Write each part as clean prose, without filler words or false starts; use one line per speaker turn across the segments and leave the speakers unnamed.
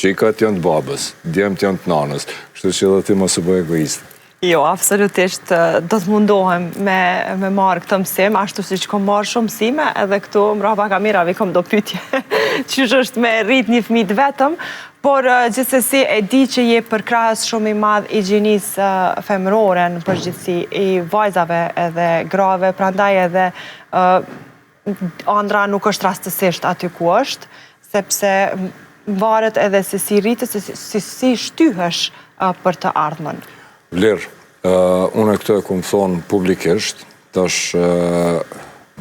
Qikat janë të babës, djemt janë të nanës, kështu që edhe ti mos u bë egoist.
Jo, absolutisht, do të mundohem me marrë këtë mësim, ashtu si që kom marrë shumë mësime, edhe këtu mrapa kamerave kom do pytje qysh është me rrit një fëmijë vetëm, por gjithsesi e di që je përkrahës shumë i madh i higienisë femërore në përgjithësi i vajzave edhe grave, prandaj edhe ëndra nuk është rastësisht aty ku është, sepse varet edhe se si rritës, si shtyhesh për të ardhmen.
Vlerë, unë këtë e kumë thonë publikisht, tash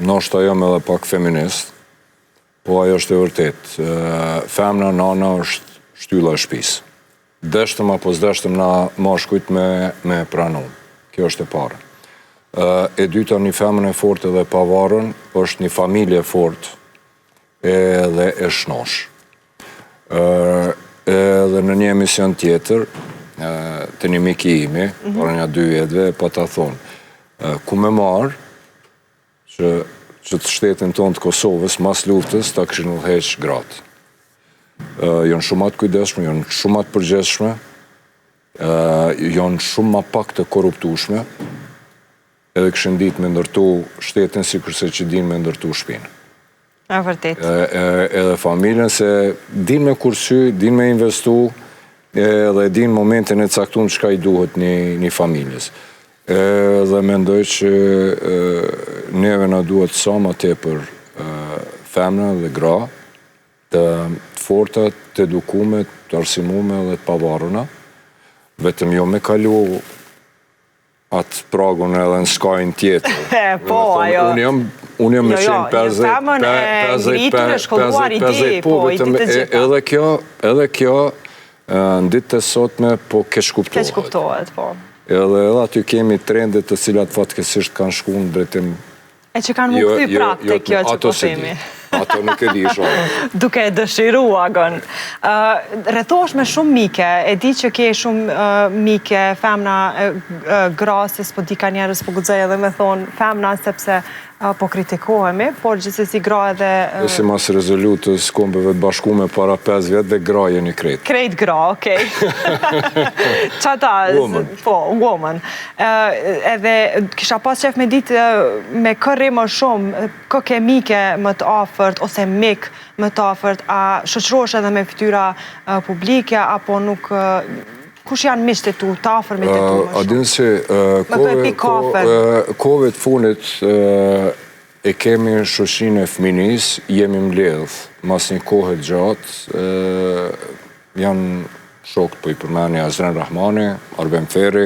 ndoshta jam edhe pak feminist, po ajo është e vërtet. Femna, nana është shtylla e shtëpisë. Deshtëm apo s'deshtëm na mashkujt me pranu. Kjo është e parë. E dyta, një femën e fortë edhe pavarën, është një familje e fortë edhe e shnosh. Edhe në një emision tjetër, të një miki imi, por një 2 jetëve, pa ta thonë, ku me marë që të shtetin tonë të Kosovës, mas luftës, ta këshin udhëheq gratë. Jonë shumë atë kujdeshme, jonë shumë atë përgjeshme, jonë shumë ma pak të korruptushme, edhe këshin ditë me ndërtu shtetin si kërse që din me ndërtu shpinë.
E vërtet.
Edhe familjen se din me kursy, din me investu, edhe din momentin e caktuar çka i duhet një familjes. Dhe mendoj që neve na duhet sa më tepër femna dhe gra, të forta, të edukume, të arsimume dhe të pavaruna, vetëm jo me kalu atë pragun edhe në skajnë tjetër.
Po, ajo.
Unë jam me qenë 50 po, edhe kjo në ditë të sotme, po keq kuptohet.
Keq kuptohet, po.
Edhe aty kemi trendet të cilat fatkesisht kanë shku në drejtim.
E që kanë më këthy prapë të kjo që po themi.
Ato nuk e di shumë.
Duke e dëshirua, gën. Rrethohesh me shumë mike, e di që ke shumë mike, femna, grasis, po di ka njerëz po guxoj edhe me thonë femna, sepse po kritikohemi, por gjithsesi gra edhe...
Si mas rezolutës kombeve të bashkume para 5 vjetë dhe gra jeni krejt.
Krejt gra, okej. Qata...
Woman.
Po, woman. Edhe kisha pas qef me ditë me kërri më shumë, kë ke mike më të afërt, ose mik më të afërt, a shoqërohesh edhe me fytyra publike, apo nuk... Kush janë miqtë tu, të afërmit e tu më shumë?
A dinë si, kove të funit e kemi shoqinë e fëminis, jemi mbledh, mas një kohë gjatë, janë shokët po i përmeni Azren Rahmani, Arben Feri,